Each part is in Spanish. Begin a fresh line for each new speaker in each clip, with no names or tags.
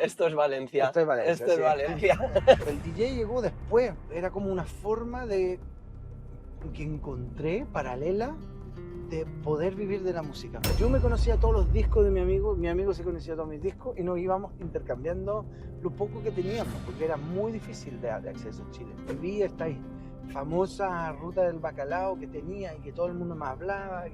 Esto es Valencia.
Esto es Valencia,
Esto es
sí.
Valencia.
El DJ llegó después, era como una forma de que encontré paralela de poder vivir de la música. Yo me conocía todos los discos de mi amigo se conocía todos mis discos y nos íbamos intercambiando lo poco que teníamos, porque era muy difícil de acceso en Chile. Vivía esta famosa ruta del bacalao que tenía y que todo el mundo me hablaba,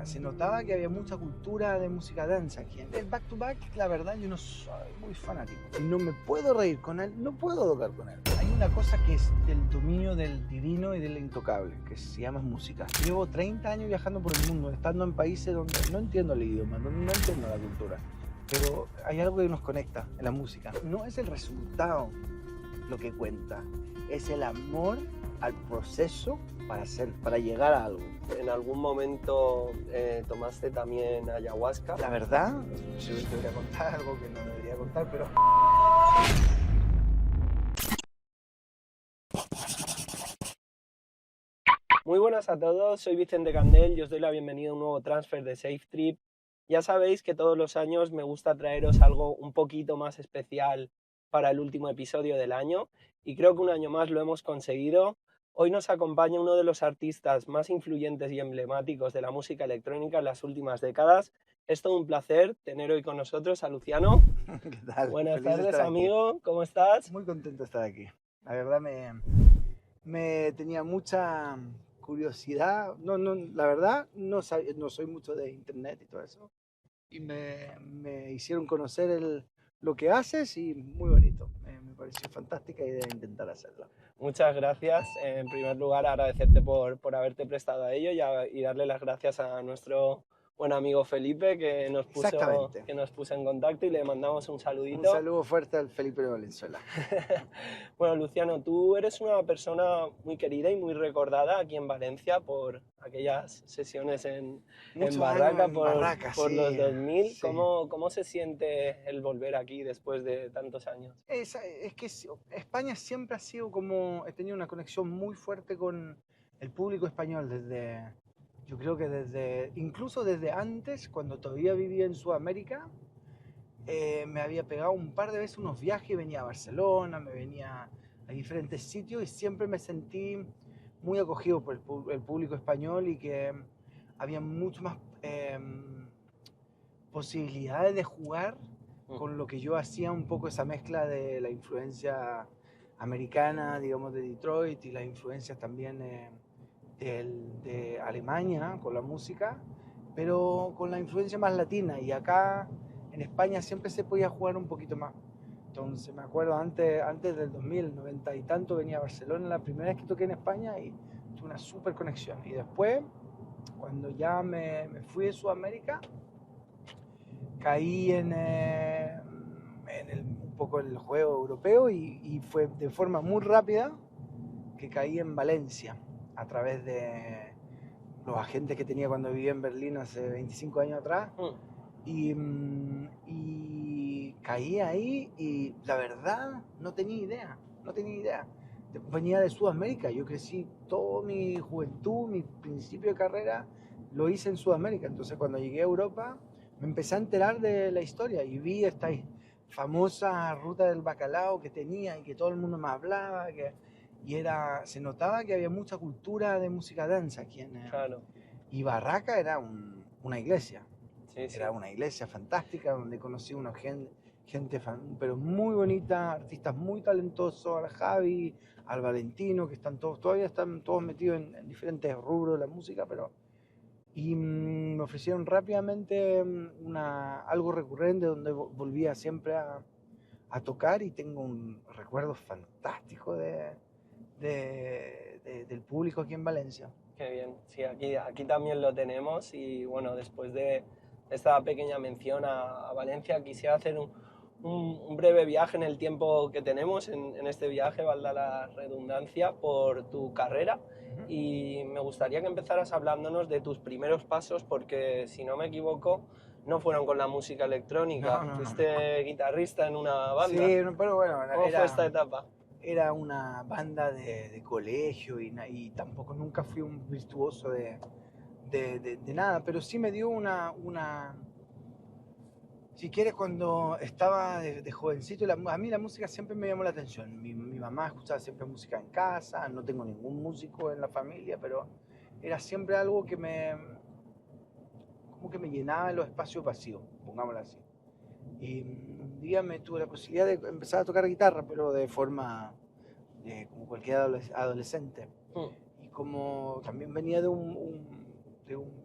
se notaba que había mucha cultura de música danza aquí. El back to back, la verdad, yo no soy muy fanático. No me puedo reír con él, no puedo tocar con él. Hay una cosa que es del dominio del divino y del intocable, que se llama música. Llevo 30 años viajando por el mundo, estando en países donde no entiendo el idioma, donde no entiendo la cultura. Pero hay algo que nos conecta en la música. No es el resultado lo que cuenta, es el amor al proceso para llegar a algo.
¿En algún momento tomaste también ayahuasca?
La verdad, yo te voy a contar algo que no debería contar, pero...
Muy buenas a todos, soy Vicente Candel y os doy la bienvenida a un nuevo transfer de Safe Trip. Ya sabéis que todos los años me gusta traeros algo un poquito más especial para el último episodio del año y creo que un año más lo hemos conseguido. Hoy nos acompaña uno de los artistas más influyentes y emblemáticos de la música electrónica en las últimas décadas. Es todo un placer tener hoy con nosotros a Luciano.
¿Qué tal?
Buenas
Feliz de
tardes,
estar
amigo.
aquí.
¿Cómo estás?
Muy contento de estar aquí. La verdad me tenía mucha curiosidad. La verdad no soy mucho de internet y todo eso. Y me hicieron conocer lo que haces y muy bonito. Me pareció fantástica idea intentar hacerlo.
Muchas gracias. En primer lugar, agradecerte por haberte prestado a ello y darle las gracias a nuestro buen amigo Felipe que nos puso en contacto y le mandamos un saludito.
Un saludo fuerte al Felipe de Valenzuela.
Bueno, Luciano, tú eres una persona muy querida y muy recordada aquí en Valencia por aquellas sesiones en Barraca, por
sí,
los 2000.
sí.
¿Cómo se siente el volver aquí después de tantos años?
Es que España siempre ha sido he tenido una conexión muy fuerte con el público español yo creo que incluso desde antes, cuando todavía vivía en Sudamérica, me había pegado un par de veces unos viajes, venía a Barcelona, me venía a diferentes sitios y siempre me sentí muy acogido por el público español y que había mucho más posibilidades de jugar con lo que yo hacía, un poco esa mezcla de la influencia americana, digamos, de Detroit y las influencias también de Alemania con la música, pero con la influencia más latina. Y acá en España siempre se podía jugar un poquito más. Entonces me acuerdo antes del 2000, 90 y tanto, venía a Barcelona la primera vez que toqué en España y tuve una súper conexión. Y después, cuando ya me fui de Sudamérica, caí un poco en el juego europeo y fue de forma muy rápida que caí en Valencia a través de los agentes que tenía cuando vivía en Berlín hace 25 años atrás. Y caí ahí y la verdad no tenía idea. Venía de Sudamérica, yo crecí toda mi juventud, mi principio de carrera lo hice en Sudamérica. Entonces cuando llegué a Europa me empecé a enterar de la historia y vi esta famosa ruta del bacalao que tenía y que todo el mundo me hablaba, se notaba que había mucha cultura de música danza aquí
Claro.
Y Barraca era una iglesia.
Sí, sí.
Era una iglesia fantástica donde conocí una gente pero muy bonita, artistas muy talentosos, al Javi, al Valentino, que todavía están todos metidos en diferentes rubros de la música, y me ofrecieron rápidamente algo recurrente donde volvía siempre a tocar y tengo un recuerdo fantástico del público aquí en Valencia.
Qué bien, sí, aquí también lo tenemos y bueno, después de esta pequeña mención a Valencia, quisiera hacer un breve viaje en el tiempo que tenemos, en este viaje, valga la redundancia, por tu carrera y me gustaría que empezaras hablándonos de tus primeros pasos porque si no me equivoco no fueron con la música electrónica,
No.
fuiste guitarrista en una banda.
Sí, pero bueno,
¿Cómo fue esta etapa?
Era una banda de colegio y tampoco nunca fui un virtuoso de nada, pero sí me dio Si quieres, cuando estaba de jovencito, a mí la música siempre me llamó la atención. Mi mamá escuchaba siempre música en casa, no tengo ningún músico en la familia, pero era siempre algo como que me llenaba en los espacios vacíos, pongámoslo así. Y un día me tuve la posibilidad de empezar a tocar guitarra, pero de forma como cualquier adolescente.
Mm.
Y como también venía de un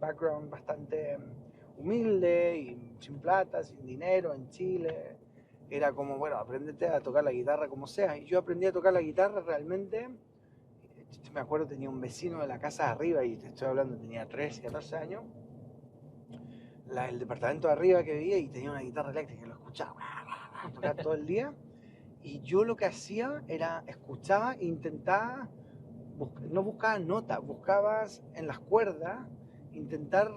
background bastante humilde y sin plata, sin dinero en Chile, era como, bueno, aprendete a tocar la guitarra como sea. Y yo aprendí a tocar la guitarra realmente. Me acuerdo, tenía un vecino de la casa de arriba, y te estoy hablando, tenía 13, 14 años, el departamento de arriba que vivía, y tenía una guitarra eléctrica, lo escuchaba tocar todo el día. Y yo lo que hacía era escuchaba e intentaba, no buscaba notas, buscabas en las cuerdas, intentar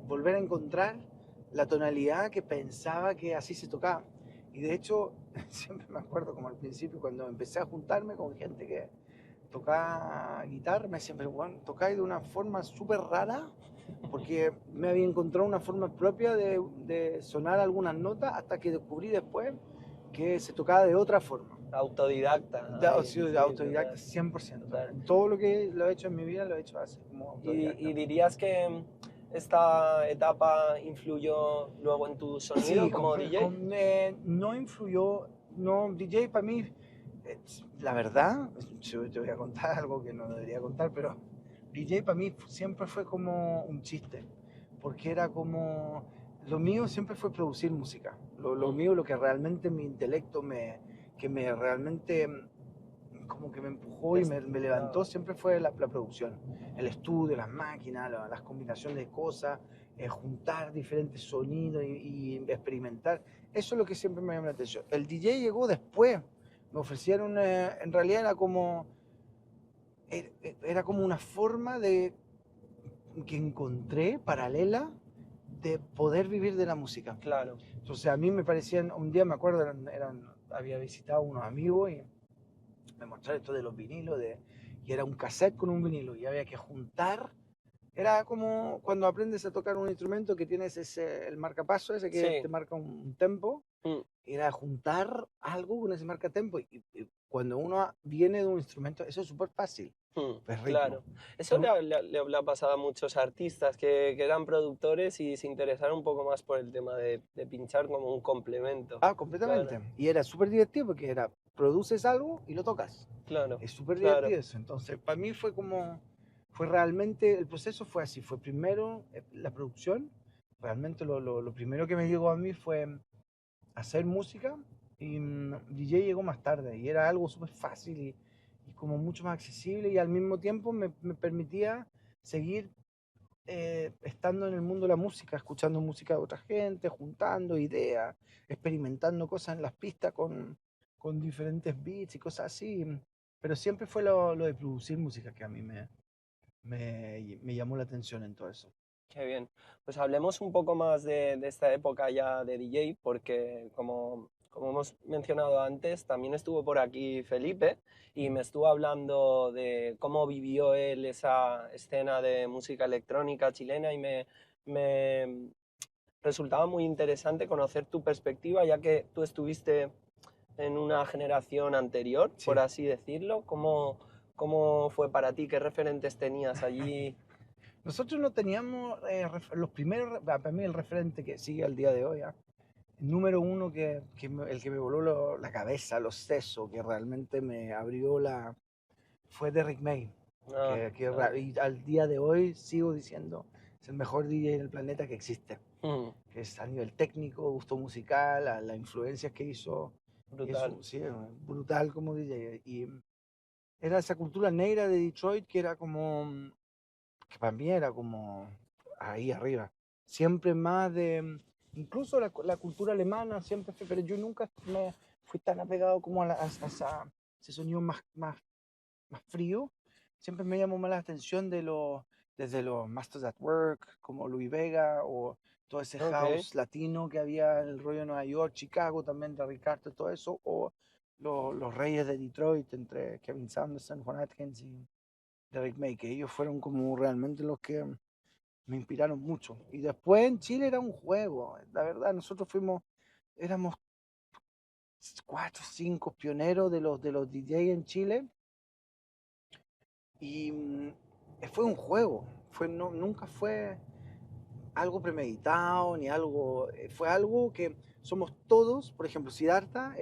volver a encontrar la tonalidad que pensaba que así se tocaba. Y de hecho, siempre me acuerdo como al principio, cuando empecé a juntarme con gente que tocaba guitarra, me decían, pero bueno, tocáis de una forma súper rara, porque me había encontrado una forma propia de sonar algunas notas, hasta que descubrí después que se tocaba de otra forma.
Autodidacta. Ahí,
Sí,
sí,
autodidacta
total,
100%.
total.
Todo lo que lo he hecho en mi vida lo he hecho así, como autodidacta.
Y dirías que esta etapa influyó luego en tu sonido
Sí,
como DJ?
no influyó, no, DJ para mí, la verdad, yo te voy a contar algo que no debería contar, pero DJ para mí siempre fue como un chiste, porque era como, lo mío siempre fue producir música, lo
Mm.
mío, lo que realmente mi intelecto que me realmente como que me empujó y me levantó,
Claro.
siempre fue la producción, el estudio, las máquinas, las combinaciones de cosas, juntar diferentes sonidos y experimentar. Eso es lo que siempre me llamó la atención. El DJ llegó después, me ofrecieron, en realidad era como una forma de que encontré paralela de poder vivir de la música.
Claro.
Entonces a mí me parecían, un día me acuerdo, había visitado unos amigos y me mostraron esto de los vinilos, y era un cassette con un vinilo, y había que juntar. Era como cuando aprendes a tocar un instrumento que tienes el marcapaso ese que
Sí.
te marca un tempo,
Mm.
era juntar algo con ese marcatempo. Y cuando uno viene de un instrumento, eso es súper fácil, pues ritmo.
Claro. Eso
Pero,
le ha pasado a muchos artistas que eran productores y se interesaron un poco más por el tema de pinchar como un complemento. Claro,
completamente. Y era súper divertido porque produces algo y lo tocas.
claro,
Es súper
claro.
divertido eso. Entonces, para mí fue realmente, el proceso fue así. Fue primero la producción. Realmente lo primero que me llegó a mí fue hacer música, y DJ llegó más tarde, y era algo súper fácil y como mucho más accesible, y al mismo tiempo me permitía seguir estando en el mundo de la música, escuchando música de otra gente, juntando ideas, experimentando cosas en las pistas con diferentes beats y cosas así. Pero siempre fue lo de producir música que a mí me llamó la atención en todo eso.
Qué bien. Pues hablemos un poco más de esta época ya de DJ, porque como hemos mencionado antes, también estuvo por aquí Felipe y me estuvo hablando de cómo vivió él esa escena de música electrónica chilena y me resultaba muy interesante conocer tu perspectiva, ya que tú estuviste en una generación anterior, por
Sí.
así decirlo. ¿Cómo fue para ti? ¿Qué referentes tenías allí?
Nosotros no teníamos los primeros, para mí el referente que sigue al día de hoy, el número uno el que me voló la cabeza, los sesos, que realmente me abrió fue Derrick May,
Ah, ok.
y al día de hoy sigo diciendo, es el mejor DJ del planeta que existe,
Mm,
que es a nivel técnico, gusto musical, a las influencias que hizo, y
brutal.
eso, sí, brutal como DJ. Y era esa cultura negra de Detroit que era como, que para mí era como ahí arriba. Siempre más incluso la cultura alemana, siempre fue, pero yo nunca me fui tan apegado como ese sonido más frío. Siempre me llamó más la atención desde los Masters at Work, como Louis Vega, o todo ese
Ok.
house latino que había en el rollo de Nueva York, Chicago también, de Ricardo, todo eso, o los Reyes de Detroit entre Kevin Samuelson, Juan Atkins y Derrick May, que ellos fueron como realmente los que me inspiraron mucho. Y después en Chile era un juego, la verdad, nosotros éramos 4 o 5 pioneros de los DJ en Chile y fue un juego, nunca fue algo premeditado ni algo, fue algo que somos todos, por ejemplo, Siddhartha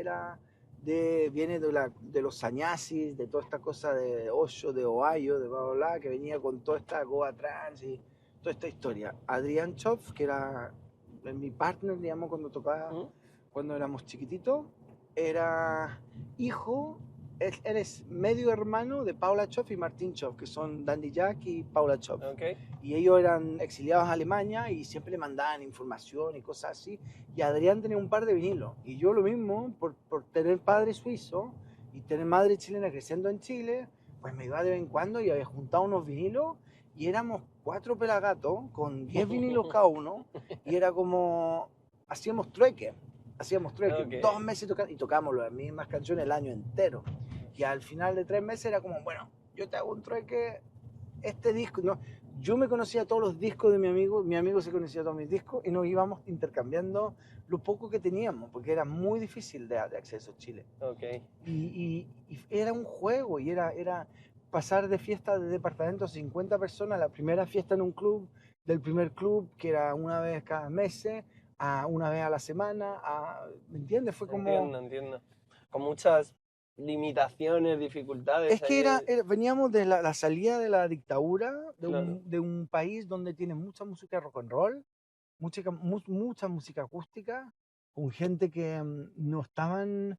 viene de los sannyasis, de toda esta cosa de Osho, de Ohio, de bla bla bla, que venía con toda esta Goa Trance y toda esta historia. Adrián Choff, que era mi partner, digamos, cuando éramos chiquititos, era hijo, él es medio hermano de Paula Choff y Martín Choff, que son Dandy Jack y Paula Choff.
Okay.
Y ellos eran exiliados a Alemania y siempre le mandaban información y cosas así. Y Adrián tenía un par de vinilos. Y yo lo mismo, por tener padre suizo y tener madre chilena creciendo en Chile, pues me iba de vez en cuando y había juntado unos vinilos y éramos 4 pelagatos con 10 vinilos cada uno. Y era como, hacíamos trueque.
Okay.
2 meses tocando y tocábamos las mismas canciones el año entero. Y al final de 3 meses era como, bueno, yo te hago un trueque, este disco, no. Yo me conocía todos los discos de mi amigo se conocía todos mis discos y nos íbamos intercambiando lo poco que teníamos, porque era muy difícil de acceso a Chile.
Okay.
Y era un juego, y era pasar de fiesta de departamento a 50 personas, la primera fiesta en un club, del primer club, que era una vez cada mes, a una vez a la semana, ¿me entiendes? Fue como...
Entiendo. Con muchas limitaciones, dificultades.
Es que veníamos de la salida de la dictadura,
Claro.
de un país donde tiene mucha música rock and roll, mucha música acústica, con gente que no estaban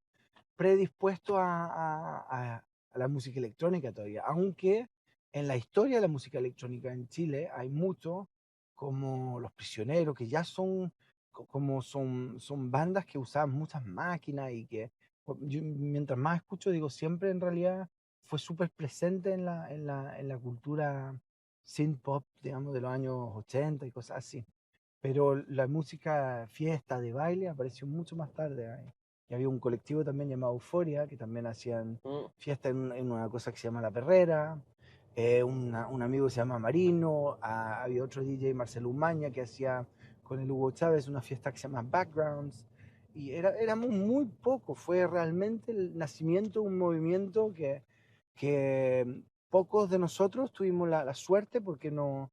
predispuestos a la música electrónica todavía, aunque en la historia de la música electrónica en Chile hay mucho, como Los Prisioneros, que ya son bandas que usaban muchas máquinas y que yo, mientras más escucho, digo, siempre en realidad fue súper presente en la cultura synth pop, digamos, de los años 80 y cosas así. Pero la música fiesta, de baile, apareció mucho más tarde. Y había un colectivo también llamado Euforia, que también hacían fiesta en una cosa que se llama La Perrera. Un amigo se llama Marino. Había otro DJ, Marcelo Umaña, que hacía con el Hugo Chávez una fiesta que se llama Backgrounds. Y éramos muy pocos. Fue realmente el nacimiento de un movimiento que pocos de nosotros tuvimos la suerte, porque no,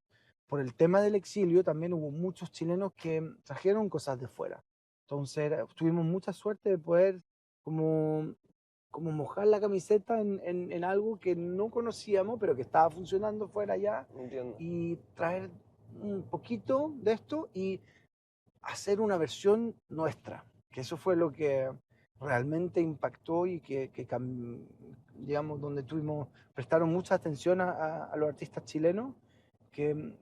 por el tema del exilio también hubo muchos chilenos que trajeron cosas de fuera. Entonces tuvimos mucha suerte de poder como mojar la camiseta en algo que no conocíamos, pero que estaba funcionando fuera ya,
Entiendo.
y traer un poquito de esto y hacer una versión nuestra, que eso fue lo que realmente impactó y digamos, donde prestaron mucha atención a los artistas chilenos, que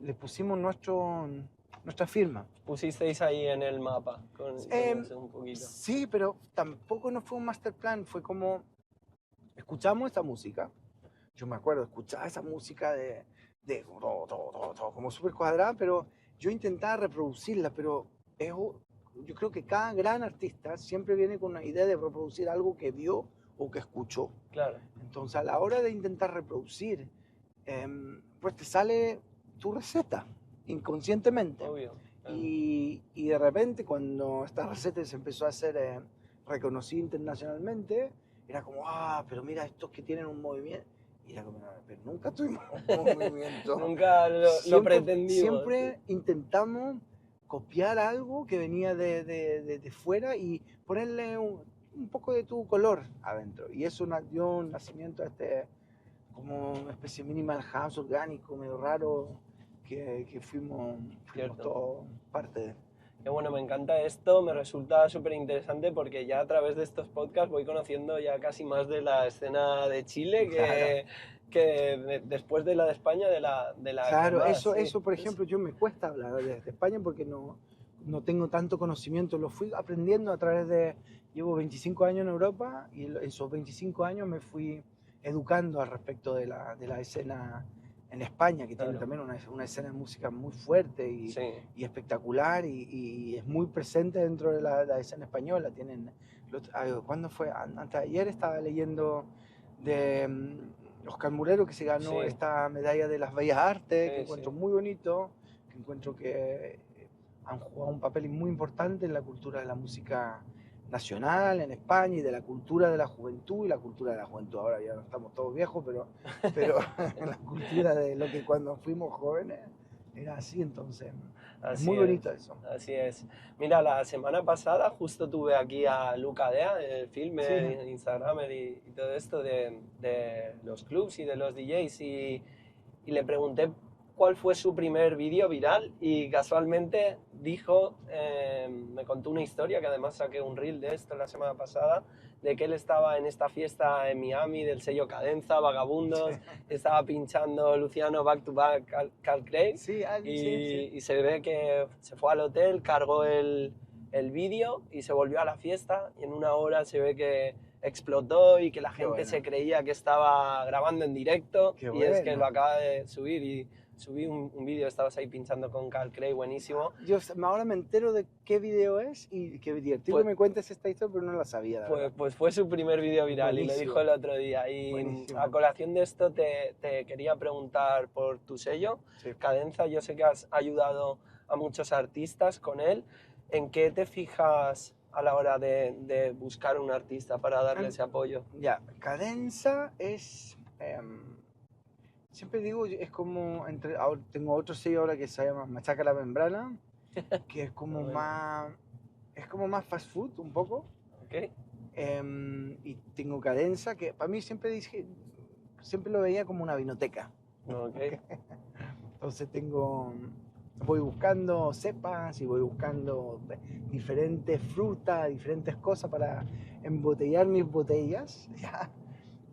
le pusimos nuestra firma.
Pusisteis ahí en el mapa con eso un poquito.
Sí, pero tampoco no fue un master plan, fue como escuchamos esta música. Yo me acuerdo, escuchaba esa música como súper cuadrada, pero yo intentaba reproducirla, pero yo creo que cada gran artista siempre viene con una idea de reproducir algo que vio o que escuchó.
Claro.
Entonces, a la hora de intentar reproducir, pues te sale tu receta inconscientemente.
Obvio.
Y de repente, cuando esta receta se empezó a hacer reconocida internacionalmente, era como, pero mira, estos que tienen un movimiento. Y era como, pero nunca tuvimos un movimiento.
Nunca lo pretendimos.
Siempre intentamos copiar algo que venía de fuera y ponerle un poco de tu color adentro. Y eso dio un nacimiento a como una especie de minimal house orgánico, medio raro, que fuimos todos parte de.
Que bueno, me encanta esto, me resulta súper interesante porque ya a través de estos podcasts voy conociendo ya casi más de la escena de Chile que después de la de España, de la
Claro,
más,
eso por ejemplo, yo me cuesta hablar de España porque no tengo tanto conocimiento, lo fui aprendiendo a través llevo 25 años en Europa y en esos 25 años me fui educando al respecto de la escena en España, que tiene también una escena de música muy fuerte y espectacular y es muy presente dentro de la escena española. ¿Cuándo fue? Antes de ayer estaba leyendo de Oscar Murero, que se ganó
Sí,
esta medalla de las Bellas Artes, que
sí,
encuentro
sí.
muy bonito, que encuentro que han jugado un papel muy importante en la cultura de la música nacional en España y de la cultura de la juventud y la cultura de la juventud. Ahora ya no estamos todos viejos, pero en la cultura de lo que cuando fuimos jóvenes era así, entonces es
Así
muy
es,
bonito eso.
así es. Mira, la semana pasada justo tuve aquí a Luca Dea, el
Sí,
filmer, Instagramer y todo esto de los clubs y de los DJs y le pregunté cuál fue su primer vídeo viral y casualmente dijo, me contó una historia que además saqué un reel de esto la semana pasada, de que él estaba en esta fiesta en Miami del sello Cadenza, Vagabundos, estaba pinchando Luciano Back to Back Cal Craig
sí, sí, sí.
y se ve que se fue al hotel, cargó el vídeo y se volvió a la fiesta y en una hora se ve que explotó y que la
Qué
gente
bueno,
se creía que estaba grabando en directo
qué
y es que lo
bueno.
acaba de subir y subí un vídeo, estabas ahí pinchando con Carl Craig, buenísimo.
Yo ahora me entero de qué video es y qué divertido que
Pues,
me cuentes esta historia, pero no la sabía, la verdad.
pues fue su primer vídeo viral y lo dijo
Buenísimo,
el otro día. Y a
buenísimo.
colación de esto te quería preguntar por tu sello,
Sí.
Cadenza, yo sé que has ayudado a muchos artistas con él. ¿En qué te fijas a la hora de buscar un artista para darle ese apoyo?
Ya, Cadenza es, siempre digo, es como, tengo otro sello ahora que se llama Machaca la Membrana, que
Ah, bueno,
es como más fast food un poco.
ok,
Y tengo Cadenza, que para mí siempre lo veía como una vinoteca.
ok,
Entonces voy buscando cepas y voy buscando diferentes frutas, diferentes cosas para embotellar mis botellas, ¿ya?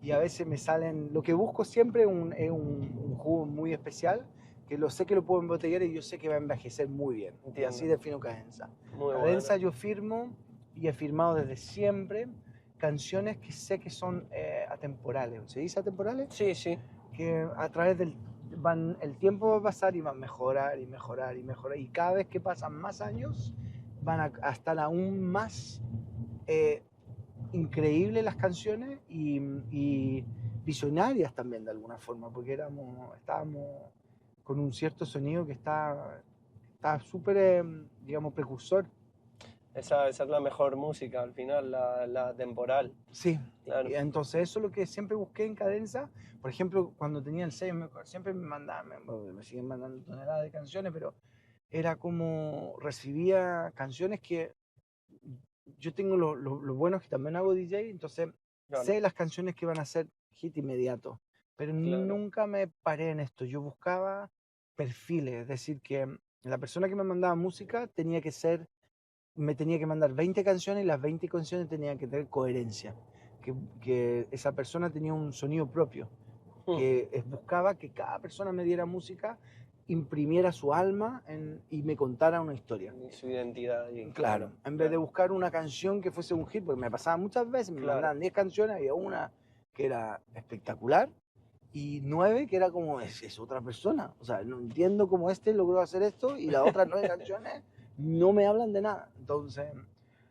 Y a veces me salen, lo que busco siempre es un jugo muy especial, que lo sé que lo puedo embotellar y yo sé que va a envejecer muy bien. Y así
entiendo.
defino Cadenza.
Muy
Cadenza
bueno.
yo firmo y he firmado desde siempre canciones que sé que son atemporales. ¿Se dice atemporales?
Sí, sí,
Que a través el tiempo va a pasar y va a mejorar y mejorar y mejorar. Y cada vez que pasan más años, a estar aún más eh, increíbles las canciones y visionarias también de alguna forma, porque estábamos con un cierto sonido que está súper, digamos, precursor.
esa es la mejor música al final, la temporal,
Sí,
claro.
y entonces eso es lo que siempre busqué en Cadenza. Por ejemplo, cuando tenía el sello, siempre me mandaban, bueno, me siguen mandando toneladas de canciones, pero era como recibía canciones que yo tengo lo bueno es que también hago DJ, entonces
Claro,
sé las canciones que van a ser hit inmediato, pero
claro.
nunca me paré en esto. Yo buscaba perfiles, es decir, que la persona que me mandaba música me tenía que mandar 20 canciones y las 20 canciones tenían que tener coherencia, que esa persona tenía un sonido propio,
Hmm,
que buscaba que cada persona me diera música, imprimiera su alma y me contara una historia.
y su identidad ahí,
Claro,
claro,
en vez de
claro,
buscar una canción que fuese un hit, porque me pasaba muchas veces, me
claro.
mandaban 10 canciones, había una que era espectacular y 9 que era como, es otra persona. O sea, no entiendo cómo este logró hacer esto y las otras 9 canciones no me hablan de nada. Entonces,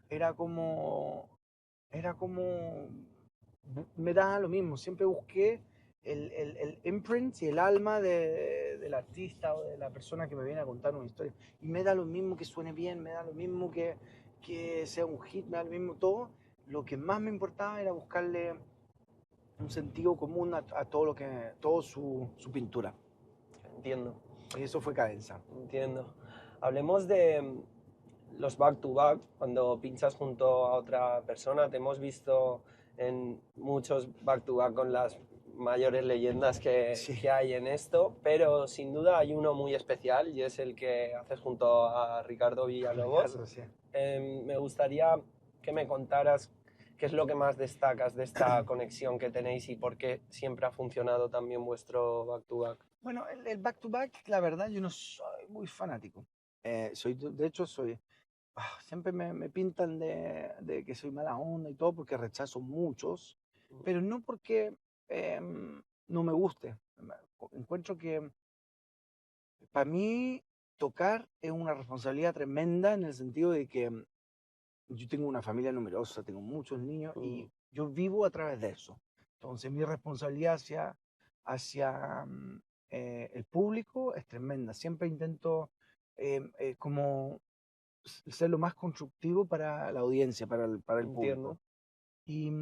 era como, era como, me da lo mismo, siempre busqué el imprint y el alma del artista o de la persona que me viene a contar una historia. Y me da lo mismo que suene bien, me da lo mismo que sea un hit, me da lo mismo todo. Lo que más me importaba era buscarle un sentido común a todo su pintura.
Entiendo,
Y eso fue Cadenza.
entiendo. Hablemos de los back to back, cuando pinchas junto a otra persona. Te hemos visto en muchos back to back con las mayores leyendas
Sí,
que hay en esto, pero sin duda hay uno muy especial y es el que haces junto a Ricardo Villalobos.
Ricardo, sí.
Me gustaría que me contaras qué es lo que más destacas de esta conexión que tenéis y por qué siempre ha funcionado también vuestro back to back.
Bueno, el back to back, la verdad, yo no soy muy fanático. De hecho, siempre me pintan de que soy mala onda y todo porque rechazo muchos, pero no porque no me guste. Encuentro que para mí tocar es una responsabilidad tremenda en el sentido de que yo tengo una familia numerosa, tengo muchos niños
Mm,
y yo vivo a través de eso. Entonces mi responsabilidad hacia el público es tremenda. Siempre intento como ser lo más constructivo para la audiencia, para el público.
Entiendo.
Y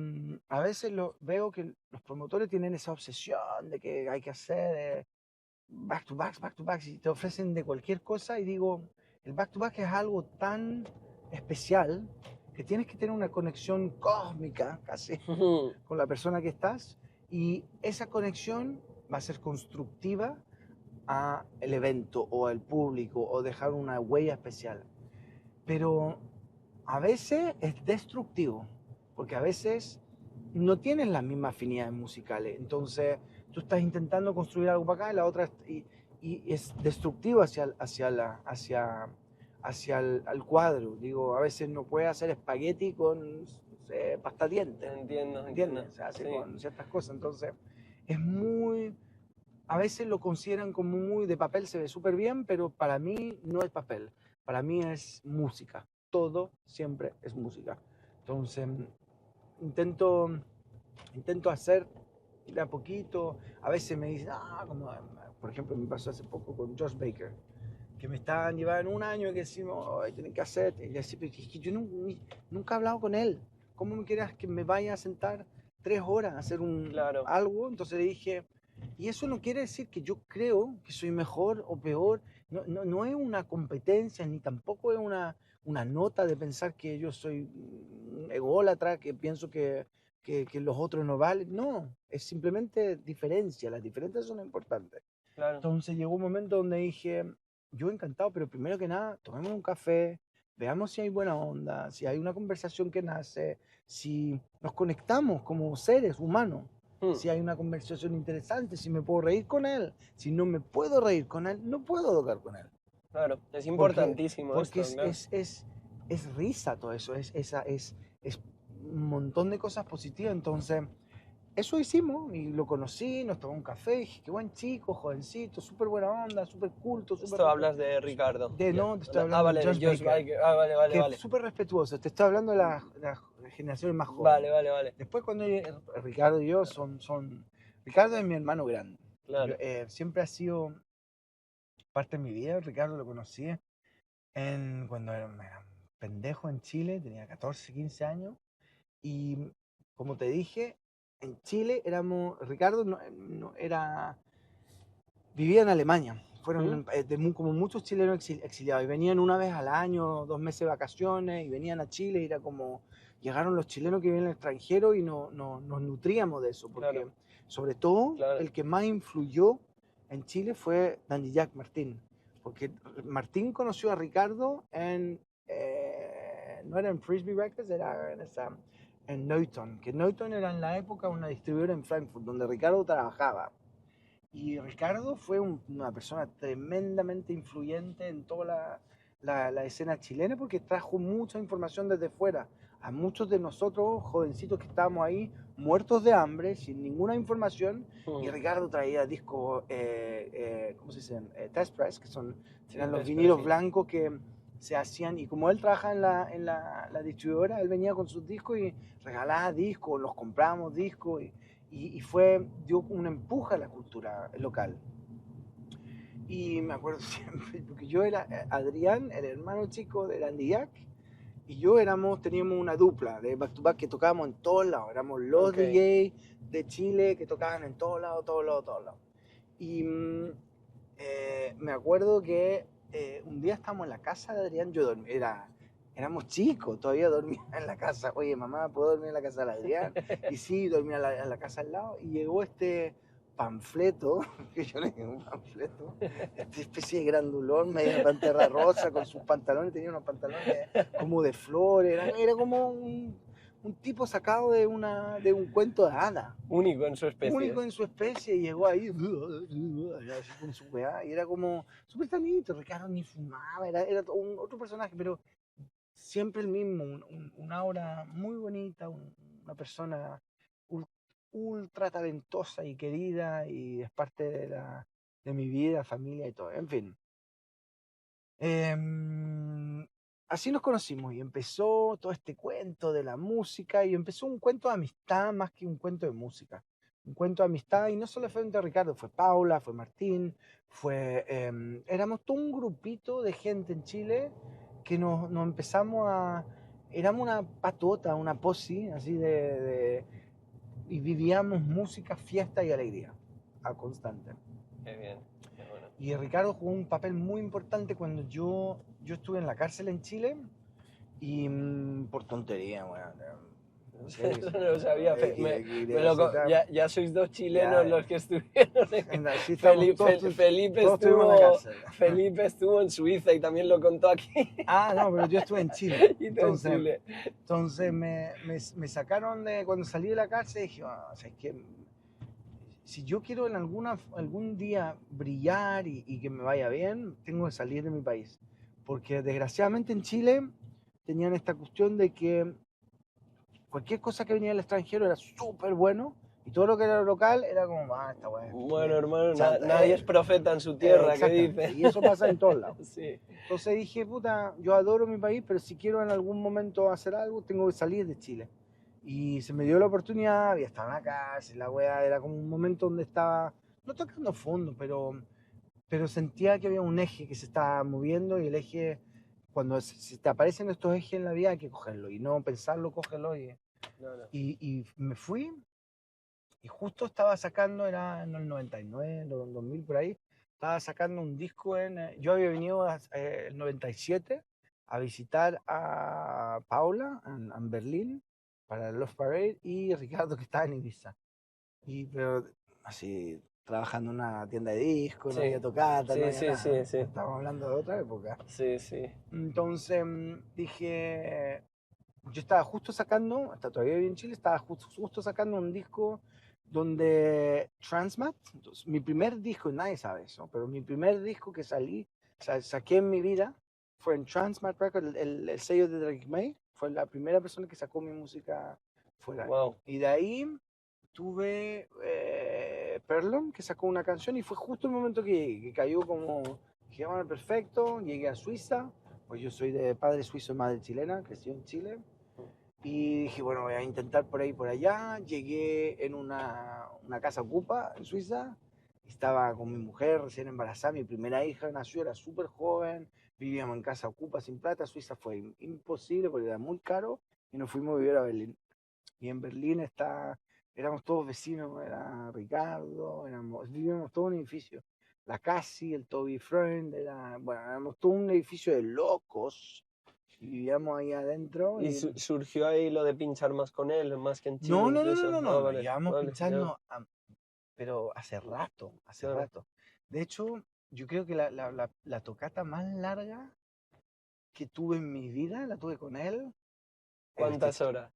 a veces veo que los promotores tienen esa obsesión de que hay que hacer back to backs, y te ofrecen de cualquier cosa, y digo, el back to back es algo tan especial que tienes que tener una conexión cósmica casi con la persona que estás, y esa conexión va a ser constructiva a el evento o al público o dejar una huella especial. Pero a veces es destructivo, porque a veces no tienes las mismas afinidades musicales. Entonces tú estás intentando construir algo para acá y la otra y es destructivo hacia el cuadro. Digo, a veces no puedes hacer espagueti con pasta dientes.
Entiendo, entiendo.
¿Entiendes? Se hace
Sí,
con ciertas cosas. Entonces es muy... A veces lo consideran como muy de papel, se ve súper bien, pero para mí no es papel. Para mí es música. Todo siempre es música. Entonces intento, intento hacer de a poquito. A veces me dicen, como por ejemplo me pasó hace poco con Josh Baker, que me estaban llevando un año que decimos, "Ay, tienen que hacer". Y yo decía, "Pero es que yo nunca he hablado con él. ¿Cómo me quieras que me vaya a sentar 3 horas a hacer
claro.
algo?". Entonces le dije, y eso no quiere decir que yo creo que soy mejor o peor. No es una competencia, ni tampoco es una nota de pensar que yo soy un ególatra, que pienso que los otros no valen. No, es simplemente diferencia. Las diferencias son importantes.
Claro.
Entonces llegó un momento donde dije, yo encantado, pero primero que nada, tomemos un café, veamos si hay buena onda, si hay una conversación que nace, si nos conectamos como seres humanos,
Hmm,
si hay una conversación interesante, si me puedo reír con él, si no me puedo reír con él, no puedo tocar con él.
claro, es
Porque,
importantísimo
porque
esto, claro.
es risa todo eso, es un montón de cosas positivas. Entonces, eso hicimos y lo conocí, nos tomamos un café, y dije, qué buen chico, jovencito, súper buena onda, súper culto, súper
Esto hablas de Ricardo.
no, te estoy hablando de
Vale, de
Josh
Josh
Baker,
Biker. Ah, vale, vale,
que es
vale.
súper respetuoso. Te estoy hablando de las generaciones más
Vale,
jóvenes.
vale, vale.
Después cuando Ricardo y yo Ricardo es mi hermano grande.
Claro.
Siempre ha sido parte de mi vida. Ricardo lo conocí cuando era un pendejo en Chile, tenía 14, 15 años. Y como te dije, en Chile Ricardo vivía en Alemania.
¿Mm?
Fueron como muchos chilenos exiliados, y venían una vez al año, 2 meses de vacaciones, y venían a Chile, y era como, llegaron los chilenos que viven en el extranjero, y nos nutríamos de eso, porque
Claro,
sobre todo
claro.
el que más influyó en Chile fue Danny Jack Martín, porque Martín conoció a Ricardo no era en Frisbee Records, era en Neuton, que Neuton era en la época una distribuidora en Frankfurt, donde Ricardo trabajaba. Y Ricardo fue una persona tremendamente influyente en toda la escena chilena, porque trajo mucha información desde fuera. A muchos de nosotros, jovencitos que estábamos ahí, muertos de hambre, sin ninguna información, y
Mm.
Ricardo traía discos, ¿cómo se dicen? Test press, que
Sí,
eran los
pero
vinilos
sí.
blancos que se hacían, y como él trabaja en la distribuidora, él venía con sus discos y regalaba discos, los comprábamos discos, dio un empuje a la cultura local. Y me acuerdo siempre, porque yo era Adrián, el hermano chico de Andy Jack, y yo teníamos una dupla de back to back que tocábamos en todos lados. Éramos los
Ok.
DJ de Chile que tocaban en todos lados, todos lados, todos lados. Y me acuerdo que un día estábamos en la casa de Adrián, éramos chicos, todavía dormía en la casa. Oye, mamá, ¿puedo dormir en la casa de Adrián? Y sí, dormía en la casa al lado, y llegó este panfleto, que yo le digo un panfleto, esta especie de grandulón, medio pantera rosa, con sus pantalones, tenía unos pantalones como de flores, era como un tipo sacado de un cuento de hada,
Único en su especie.
único en su especie. Y llegó ahí así con su weá, y era como súper sanito. Ricardo ni fumaba, era otro personaje, pero siempre el mismo, una aura muy bonita, una persona ultra talentosa y querida, y es parte de mi vida, familia y todo. En fin, así nos conocimos, y empezó todo este cuento de la música, y empezó un cuento de amistad más que un cuento de música, cuento de amistad, y no solamente Ricardo, fue Paula, fue Martín, éramos todo un grupito de gente en Chile que nos empezamos éramos una patota, una posi, así y vivíamos música, fiesta y alegría, a constante.
Qué bien, qué bueno.
Y Ricardo jugó un papel muy importante cuando yo estuve en la cárcel en Chile, y por tontería, bueno,
No lo sabía. Ya sois dos chilenos
Ya.
los que estuvieron.
Sí, estamos todos estuvimos en la cárcel.
Felipe estuvo en Suiza y también lo contó aquí.
No, pero yo estuve en Chile.
Y tú en Chile.
Entonces me sacaron cuando salí de la cárcel, dije, o sea, es que si yo quiero en algún día brillar y que me vaya bien, tengo que salir de mi país. Porque desgraciadamente en Chile tenían esta cuestión de que cualquier cosa que venía del extranjero era súper bueno, y todo lo que era local era como, esta weá.
Bueno, hermano, nadie es profeta en su tierra, ¿qué dices?
Y eso pasa en todos lados.
Sí.
Entonces dije, puta, yo adoro mi país, pero si quiero en algún momento hacer algo, tengo que salir de Chile. Y se me dio la oportunidad, había estado en la cárcel, la weá, era como un momento donde estaba, no tocando fondo, pero sentía que había un eje que se estaba moviendo, y el eje, cuando se te aparecen estos ejes en la vida, hay que cogerlo, y no pensarlo, cógelo. Y me fui, y justo estaba sacando, era en el 99, 2000 por ahí, estaba sacando un disco yo había venido el 97 a visitar a Paula en Berlín para el Love Parade, y Ricardo, que estaba en Ibiza. Pero así, trabajando en una tienda de discos, no había tocata, no había nada.
Sí.
Estábamos hablando de otra época.
Sí.
Entonces dije, yo estaba justo sacando, hasta todavía vivo en Chile, estaba justo sacando un disco donde Transmat, entonces, mi primer disco, nadie sabe eso, pero mi primer disco que saqué en mi vida fue en Transmat Records, el sello de Drake May, fue la primera persona que sacó mi música fuera.
Wow.
Y de ahí tuve Perlon, que sacó una canción, y fue justo el momento que cayó como, dije, bueno, perfecto, llegué a Suiza, pues yo soy de padre suizo y madre chilena, crecí en Chile. Y dije, bueno, voy a intentar por ahí, por allá. Llegué en una casa ocupa en Suiza. Estaba con mi mujer recién embarazada. Mi primera hija nació, era súper joven. Vivíamos en casa ocupa sin plata. Suiza fue imposible porque era muy caro. Y nos fuimos a vivir a Berlín. Y en Berlín éramos todos vecinos. Era Ricardo, vivíamos todo un edificio. La Casi, el Toby Friend. Éramos todo un edificio de locos. Y vivíamos ahí adentro.
¿Y surgió ahí lo de pinchar más con él, más que en Chile?
No,
vale,
llevamos pinchando, pero hace rato. De hecho, yo creo que la tocata más larga que tuve en mi vida, la tuve con él.
¿Cuántas horas?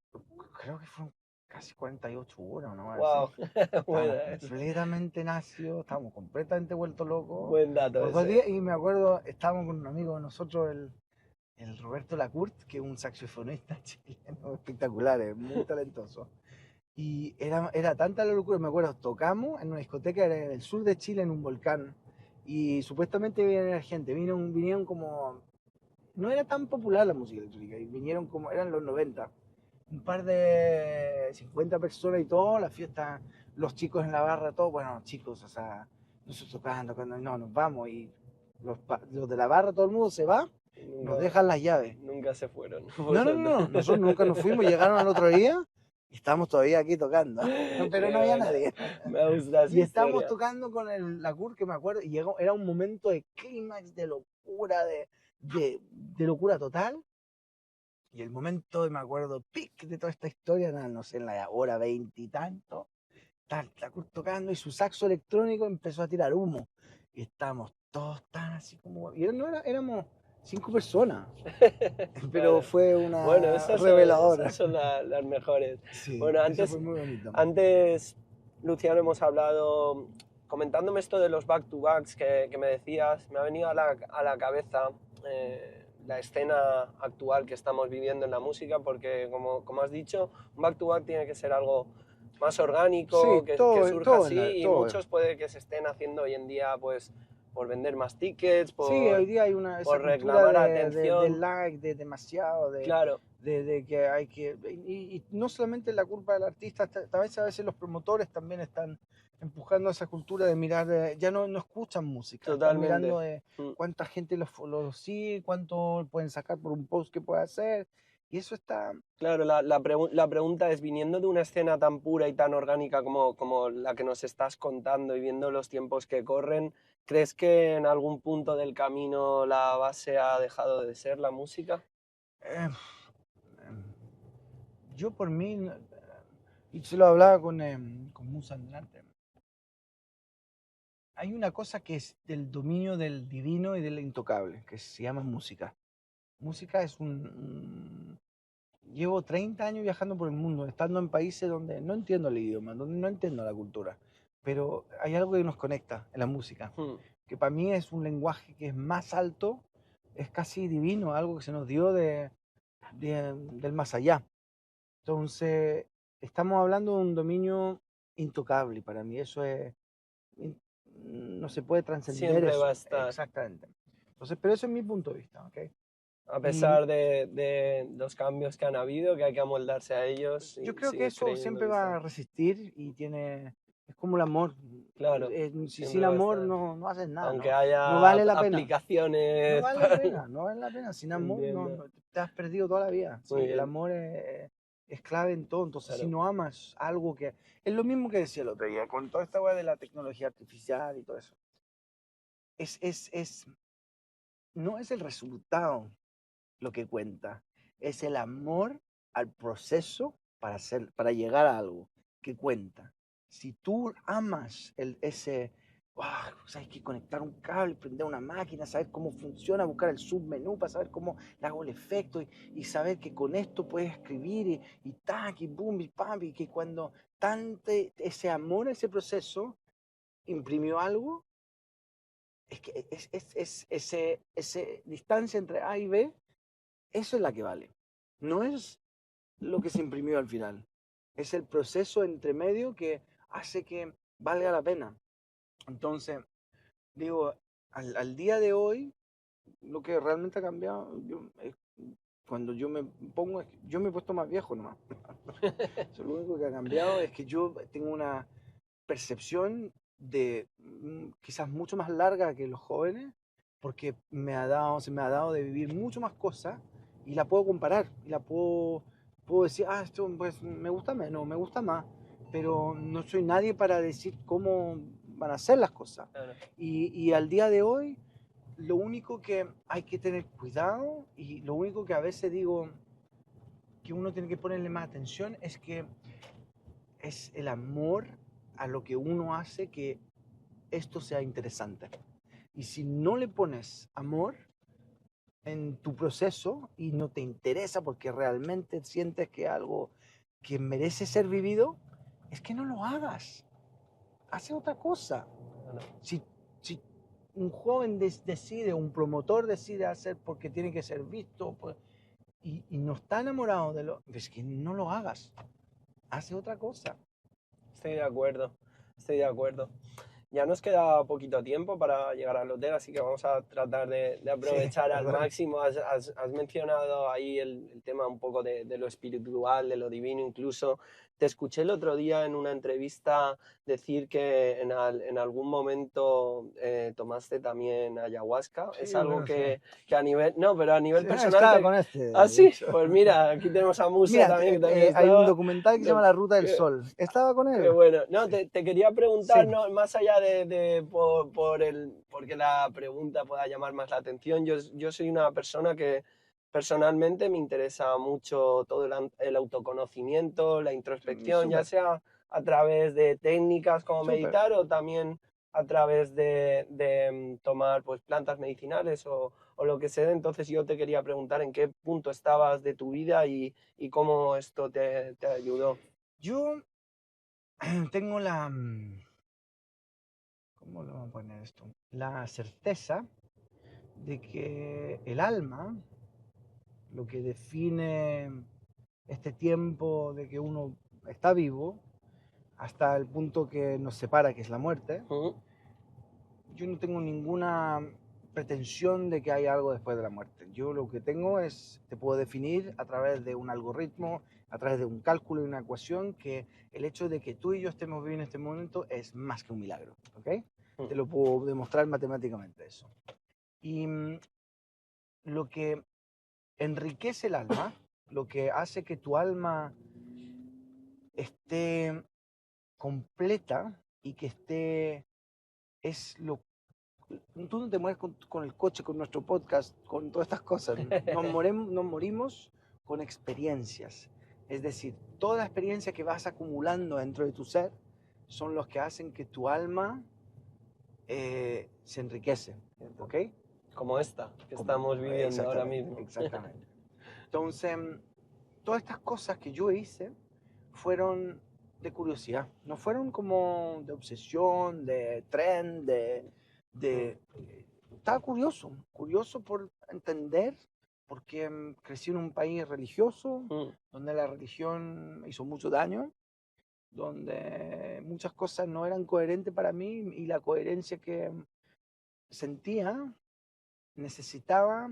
Creo que fueron casi 48 horas, ¿no?
Wow.
Completamente nacido, estábamos completamente vueltos locos.
Buen dato ese.
Y me acuerdo, estábamos con un amigo de nosotros, el Roberto Lacourt, que es un saxofonista chileno espectacular, es muy talentoso. Y era tanta la locura, me acuerdo, tocamos en una discoteca en el sur de Chile, en un volcán, y supuestamente vinieron gente, vinieron como, no era tan popular la música electrónica, y vinieron como, eran los 90, un par de 50 personas y todo, la fiesta, los chicos en la barra, todo, bueno, chicos, o sea, nosotros tocando, no, nos vamos, y los de la barra, todo el mundo se va. Nos dejan las llaves.
Nunca se fueron.
No, nosotros nunca nos fuimos, llegaron al otro día y estamos todavía aquí tocando. Pero no había nadie.
Me gusta esa
Y estábamos
historia.
tocando con el Lacour, que me acuerdo, y era un momento de clímax, de locura, de locura total. Y el momento, me acuerdo, pic de toda esta historia, no sé, en la hora 20 y tanto, está Lacour tocando y su saxo electrónico empezó a tirar humo. Y estábamos todos tan así como... Y éramos 5 personas, pero
Claro.
fue una
reveladora.
reveladora.
Esas son las mejores.
Sí,
Bueno,
eso fue muy bonito.
Antes, Luciano, hemos hablado, comentándome esto de los back-to-backs que me decías, me ha venido a la cabeza la escena actual que estamos viviendo en la música, porque como has dicho, un back-to-back tiene que ser algo más orgánico,
Sí,
que
todo
surja así, y
todo.
muchos puede que se estén haciendo hoy en día, pues por vender más tickets,
Sí, hoy
por,
día hay esa
por
cultura
reclamar
de
atención.
like, de demasiado,
Claro,
de que hay que... Y no solamente la culpa del artista, a veces los promotores también están empujando esa cultura de mirar, ya no escuchan música, están
totalmente.
mirando
Mm.
cuánta gente los sigue, cuánto pueden sacar por un post que puede hacer, y eso está...
Claro, la pregunta es, viniendo de una escena tan pura y tan orgánica como la que nos estás contando y viendo los tiempos que corren, ¿crees que en algún punto del camino la base ha dejado de ser la música?
eh, yo por mí, y se lo hablaba con Musa delante, hay una cosa que es del dominio del divino y del intocable, que se llama música. Música es Llevo 30 años viajando por el mundo, estando en países donde no entiendo el idioma, donde no entiendo la cultura, pero hay algo que nos conecta en la música,
Hmm.
que para mí es un lenguaje que es más alto, es casi divino, algo que se nos dio del más allá. Entonces, estamos hablando de un dominio intocable y para mí eso es, no se puede trascender
Siempre va a
eso,
estar,
exactamente. Entonces, pero eso es mi punto de vista, ¿ok?
a
Y
pesar de los cambios que han habido, que hay que amoldarse a ellos
yo
y
creo que
sigues
eso
creyendo
siempre
que está.
va a resistir es como el amor.
Claro,
Si sin
siempre va a
amor
estar.
no haces nada,
Aunque
no
haya
vale la pena. No
aplicaciones
vale la
para...
pena, no vale la pena. Sin amor
Entiendo.
te has perdido toda la vida.
Muy
Sí, el
bien,
amor es clave en todo. Entonces, si
claro.
no amas algo que... Es lo mismo que decía el otro día, con toda esta weá de la tecnología artificial y todo eso. Es, es, es, no es el resultado lo que cuenta, es el amor al proceso para llegar a algo que cuenta. Si tú amas sabes que conectar un cable, prender una máquina, saber cómo funciona, buscar el submenú para saber cómo le hago el efecto y saber que con esto puedes escribir y tac, y boom, y pam, y que cuando ese amor a ese proceso imprimió algo, es que ese distancia entre A y B, eso es la que vale. No es lo que se imprimió al final. Es el proceso entre medio que hace que valga la pena. Entonces, digo, al día de hoy, lo que realmente ha cambiado, cuando yo me pongo, yo me he puesto más viejo nomás. Eso, lo único que ha cambiado es que yo tengo una percepción quizás mucho más larga que los jóvenes, porque se me ha dado de vivir mucho más cosas y la puedo comparar y puedo decir, esto pues me gusta menos, me gusta más, pero no soy nadie para decir cómo van a ser las cosas.
Claro.
Y al día de hoy, lo único que hay que tener cuidado y lo único que a veces digo que uno tiene que ponerle más atención es que es el amor a lo que uno hace que esto sea interesante. Y si no le pones amor en tu proceso y no te interesa porque realmente sientes que algo que merece ser vivido, es que no lo hagas. Hace otra cosa.
Claro.
Si un joven decide, un promotor decide hacer porque tiene que ser visto y no está enamorado de lo... Es que no lo hagas. Hace otra cosa.
Estoy de acuerdo, estoy de acuerdo. Ya nos queda poquito tiempo para llegar al hotel, así que vamos a tratar de
Sí,
aprovechar al
perdón.
máximo. Has mencionado ahí el tema un poco de lo espiritual, de lo divino incluso. Te escuché el otro día en una entrevista decir que en algún momento tomaste también ayahuasca. Es
Sí,
algo
bueno, sí.
que a nivel... No, pero a nivel
Sí,
personal
estaba
te...
con este,
¿Ah,
de
sí?
hecho.
Pues mira, aquí tenemos a Musa
Mira,
también, que también
hay un
estaba.
documental que se llama La Ruta del
Que-
Sol. Estaba con
Qué
él.
bueno. No,
Sí.
te quería preguntar,
Sí.
no, más allá porque la pregunta pueda llamar más la atención. Yo soy una persona que personalmente me interesa mucho todo el autoconocimiento, la introspección, ya
Súper,
sea a través de técnicas como
súper.
meditar o también a través de tomar pues plantas medicinales o lo que sea. Entonces yo te quería preguntar en qué punto estabas de tu vida y cómo esto te ayudó.
Yo tengo ¿cómo lo vamos a poner esto? La certeza de que el alma, lo que define este tiempo de que uno está vivo, hasta el punto que nos separa, que es la muerte,
¿Mm?
yo no tengo ninguna pretensión de que haya algo después de la muerte. Yo lo que tengo es, te puedo definir a través de un algoritmo, a través de un cálculo y una ecuación, que el hecho de que tú y yo estemos vivos en este momento es más que un milagro, ¿ok? Te lo puedo demostrar matemáticamente eso. Y lo que enriquece el alma, lo que hace que tu alma esté completa y que esté, es lo. Tú no te mueres con el coche, con nuestro podcast, con todas estas cosas. Nos morimos con experiencias. Es decir, toda la experiencia que vas acumulando dentro de tu ser son los que hacen que tu alma se enriquece. ¿Ok?
Como esta que
Como-
estamos viviendo ahora
exactamente,
mismo.
exactamente. Entonces, todas estas cosas que yo hice fueron de curiosidad, no fueron como de obsesión, de tren, estaba curioso por entender, porque crecí en un país religioso, donde la religión hizo mucho daño, donde muchas cosas no eran coherentes para mí y la coherencia que sentía necesitaba,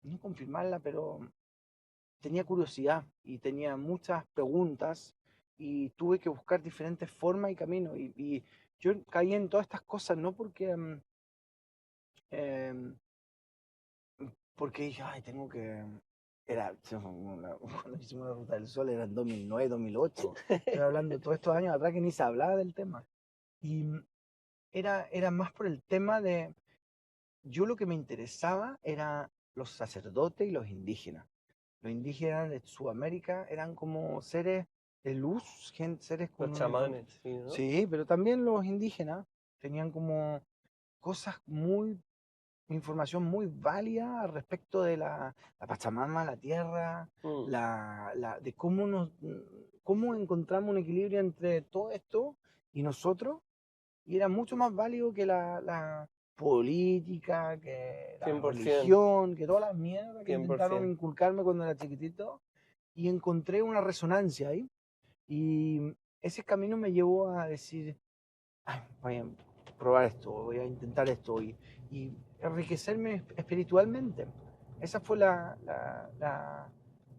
no confirmarla, pero tenía curiosidad y tenía muchas preguntas y tuve que buscar diferentes formas y caminos. Y yo caí en todas estas cosas no porque, em, porque dije, ay, tengo que. Cuando hicimos la Ruta del Sol era en 2009, 2008. Estoy hablando de todos estos años atrás que ni se hablaba del tema. Y era más por el tema de. Yo lo que me interesaba era los sacerdotes y los indígenas. Los indígenas de Sudamérica eran como seres de luz, seres con
Los chamanes, sí, ¿no?
Sí, pero también los indígenas tenían como cosas información muy válida al respecto de la Pachamama, la tierra, de cómo encontramos un equilibrio entre todo esto y nosotros, y era mucho más válido que la política, que la
100%.
religión, que todas las mierdas que
100%.
intentaron inculcarme cuando era chiquitito, y encontré una resonancia ahí, y ese camino me llevó a decir, "Ay, voy a probar esto, voy a intentar esto, y enriquecerme espiritualmente". Esa fue la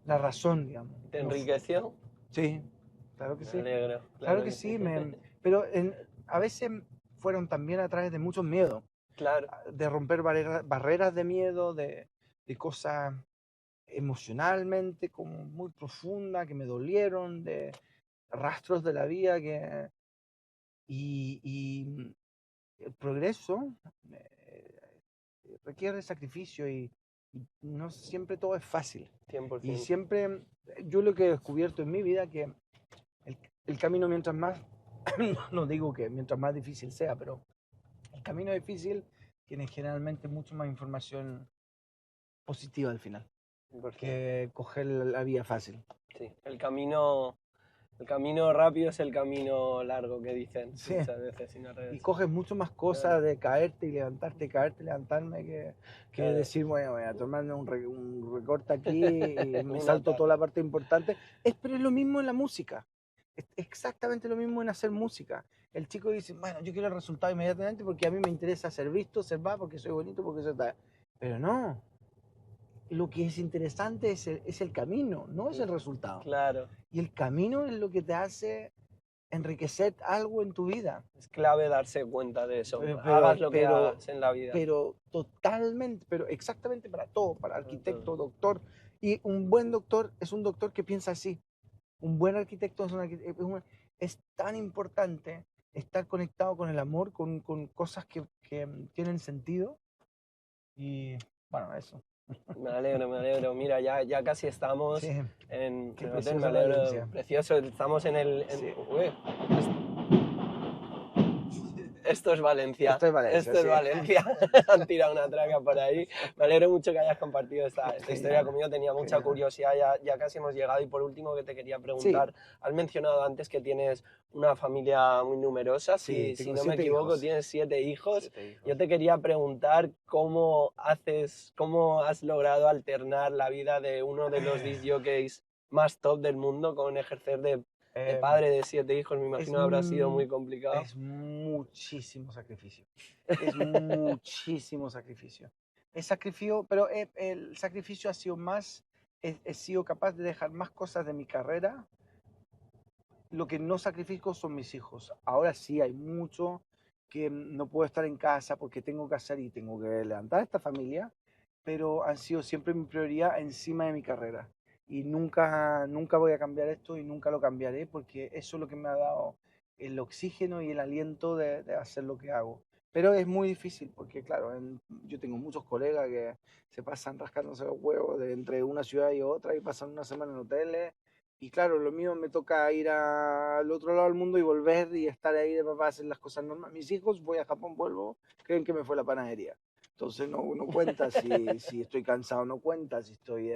razón, digamos.
¿Te enriqueció?
Sí, claro que
Me
sí.
alegro.
Claro que sí, pero a veces fueron también a través de muchos miedos,
Claro.
de romper barreras de miedo, de cosas emocionalmente como muy profundas que me dolieron, de rastros de la vida y el progreso requiere sacrificio y no siempre todo es fácil.
100%.
Y siempre, yo lo que he descubierto en mi vida que el camino mientras más, no digo que mientras más difícil sea, pero el camino difícil tiene generalmente mucho más información positiva al final
100%.
que coger la vía fácil.
Sí, el camino rápido es el camino largo que dicen
Sí.
muchas veces.
Y coges mucho más cosas
Claro.
de caerte y levantarte, caerte y levantarme que
Claro.
decir, bueno, voy a tomarme un recorte aquí y me
Un
salto
ataque.
toda la parte importante. Pero es lo mismo en la música. Es exactamente lo mismo en hacer música. El chico dice, bueno, yo quiero el resultado inmediatamente porque a mí me interesa ser visto, ser va, porque soy bonito, porque soy tal. Pero no. Lo que es interesante es el camino, no es el resultado.
Claro.
Y el camino es lo que te hace enriquecer algo en tu vida.
Es clave darse cuenta de eso.
Pero-
Hagas lo que
pero-
hagas en la vida.
Pero totalmente, pero exactamente para todo, para arquitecto, doctor. Y un buen doctor es un doctor que piensa así. Un buen arquitecto es un arquitecto. Es tan importante estar conectado con el amor, con cosas que tienen sentido. Y bueno, eso.
Me alegro. Mira, ya casi estamos
Sí.
en
Qué
el hotel,
preciosa
me alegro.
Valencia.
Precioso, estamos en el...
Sí.
Uy, esto es Valencia.
Esto es Valencia,
Esto es
sí.
Valencia. Han tirado una traca por ahí. Me alegro mucho que hayas compartido esta historia conmigo. Tenía mucha
Genial.
curiosidad, ya casi hemos llegado. Y por último, que te quería preguntar, has mencionado antes que tienes una familia muy numerosa.
Sí,
Si
tengo
no me
7
equivoco,
hijos.
tienes 7 hijos.
7 hijos.
Yo te quería preguntar cómo has logrado alternar la vida de uno de los disc jockeys más top del mundo con ejercer de De padre de 7 hijos, me imagino habrá sido muy complicado.
Es muchísimo sacrificio. Es muchísimo sacrificio. Es sacrificio, pero el sacrificio ha sido más, he sido capaz de dejar más cosas de mi carrera. Lo que no sacrifico son mis hijos. Ahora sí hay mucho que no puedo estar en casa porque tengo que hacer y tengo que levantar a esta familia, pero han sido siempre mi prioridad encima de mi carrera. Y nunca voy a cambiar esto y nunca lo cambiaré porque eso es lo que me ha dado el oxígeno y el aliento de hacer lo que hago. Pero es muy difícil porque, claro, yo tengo muchos colegas que se pasan rascándose los huevos de entre una ciudad y otra y pasan una semana en hoteles. Y claro, lo mío me toca ir al otro lado del mundo y volver y estar ahí de papá, hacer las cosas normales. Mis hijos, voy a Japón, vuelvo, creen que me fue la panadería. Entonces no cuenta si estoy cansado, no cuenta si estoy...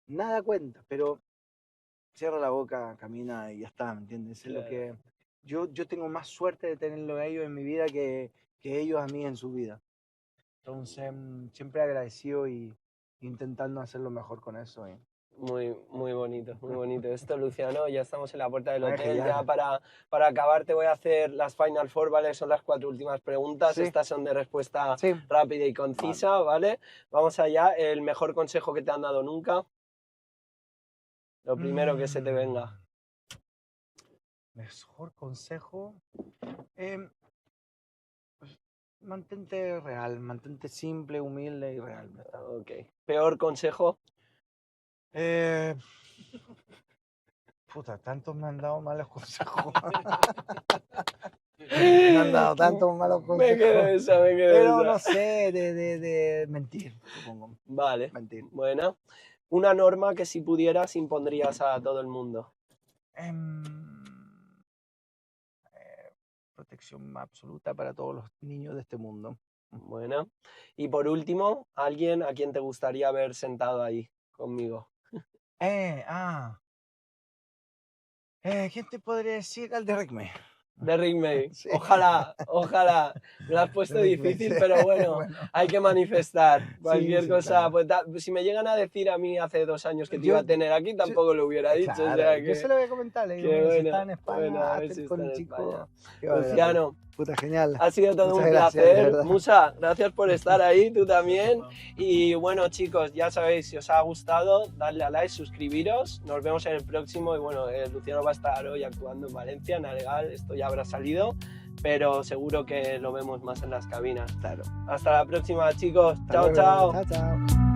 nada cuenta, pero cierra la boca, camina y ya está, ¿me entiendes? Es lo que yo tengo más suerte de tenerlo a ellos en mi vida que ellos a mí en su vida. Entonces, siempre agradecido y intentando hacer lo mejor con eso.
Muy, muy bonito, muy bonito. Esto, Luciano, ya estamos en la puerta del
Ay,
hotel.
genial.
Ya para acabar te voy a hacer las Final Four, ¿vale? Son las 4 últimas preguntas.
Sí.
Estas son de respuesta
Sí.
rápida y concisa, ¿vale? Vamos allá. El mejor consejo que te han dado nunca. Lo primero que se te venga.
Mejor consejo. Pues, mantente real, mantente simple, humilde y real.
Ok. Peor consejo.
Puta, tantos me han dado malos consejos. Me han dado tantos malos consejos.
Me quedo esa.
Pero no sé, de mentir, supongo.
Vale.
Mentir.
Buena. Una norma que si pudieras impondrías a todo el mundo.
Protección absoluta para todos los niños de este mundo.
Buena. Y por último, alguien a quien te gustaría ver sentado ahí conmigo.
¿Quién te podría decir? Al de Rick May.
De Rick May.
Sí.
Ojalá. Me lo has puesto
Rick May,
difícil,
sí.
pero bueno, hay que manifestar cualquier
sí,
cosa.
claro.
Pues, si me llegan a decir a mí hace 2 años que te
Yo-
iba a tener aquí, tampoco lo hubiera dicho.
Claro,
o sea que,
yo se lo voy a comentar, le digo,
qué
mira, si
bueno,
está en España,
bueno, a ver
hazte
si
con
está en
chico.
España.
Qué vale,
Luciano,
puta, genial.
ha sido todo
Muchas
un
gracias, de
placer.
verdad.
Musa, gracias por estar ahí, tú también. Y bueno, chicos, ya sabéis, si os ha gustado, dadle a like, suscribiros. Nos vemos en el próximo. Y bueno, Luciano va a estar hoy actuando en Valencia, en Alegal. Esto ya habrá salido, pero seguro que lo vemos más en las cabinas.
Claro.
Hasta la próxima, chicos.
Hasta
Chao,
luego.
chao.
Chao, chao.